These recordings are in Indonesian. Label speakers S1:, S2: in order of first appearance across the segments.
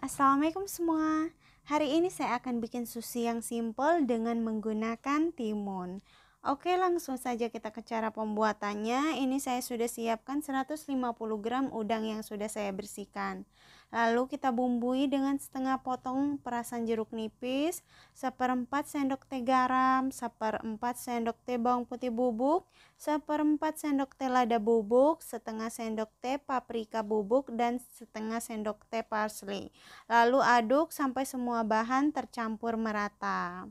S1: Assalamualaikum semua. Hari ini saya akan bikin sushi yang simple dengan menggunakan timun. Oke, langsung saja kita ke cara pembuatannya. Ini saya sudah siapkan 150 gram udang yang sudah saya bersihkan. Lalu kita bumbui dengan setengah potong perasan jeruk nipis, 1/4 sendok teh garam, 1/4 sendok teh bawang putih bubuk, 1/4 sendok teh lada bubuk, setengah sendok teh paprika bubuk, dan setengah sendok teh parsley. Lalu aduk sampai semua bahan tercampur merata.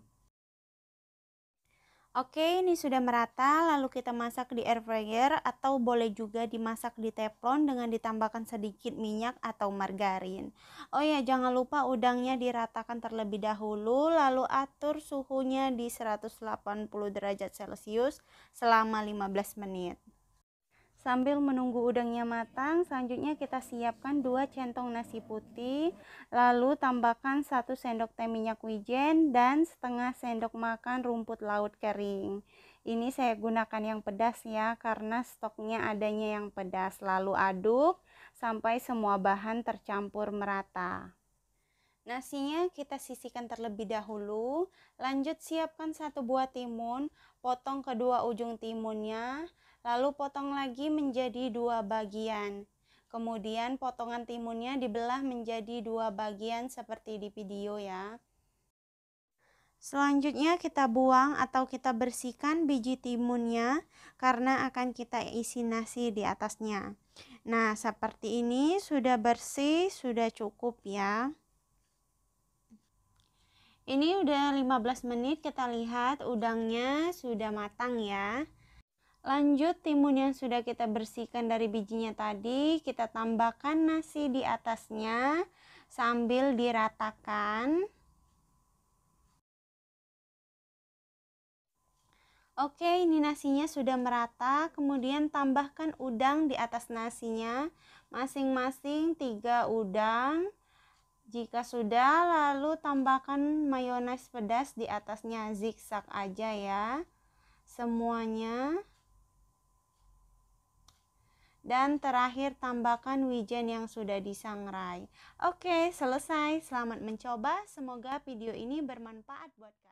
S1: Oke, ini sudah merata, lalu kita masak di air fryer atau boleh juga dimasak di teflon dengan ditambahkan sedikit minyak atau margarin. Oh ya, jangan lupa udangnya diratakan terlebih dahulu, lalu atur suhunya di 180 derajat Celcius selama 15 menit. Sambil menunggu udangnya matang, selanjutnya kita siapkan 2 centong nasi putih, lalu tambahkan 1 sendok teh minyak wijen dan setengah sendok makan rumput laut kering. Ini saya gunakan yang pedas ya, karena stoknya adanya yang pedas. Lalu aduk sampai semua bahan tercampur merata. Nasinya kita sisihkan terlebih dahulu, lanjut siapkan 1 buah timun, potong kedua ujung timunnya, lalu potong lagi menjadi 2 bagian. Kemudian potongan timunnya dibelah menjadi 2 bagian seperti di video ya. Selanjutnya kita buang atau kita bersihkan biji timunnya karena akan kita isi nasi di atasnya. Nah, seperti ini sudah bersih, sudah cukup ya. Ini udah 15 menit, kita lihat udangnya sudah matang ya. Lanjut, timun yang sudah kita bersihkan dari bijinya tadi, kita tambahkan nasi di atasnya sambil diratakan. Oke, ini nasinya sudah merata, kemudian tambahkan udang di atas nasinya, masing-masing 3 udang. Jika sudah, lalu tambahkan mayones pedas di atasnya, zigzag aja ya semuanya. Dan terakhir tambahkan wijen yang sudah disangrai. Oke, selesai. Selamat mencoba. Semoga video ini bermanfaat buat kalian.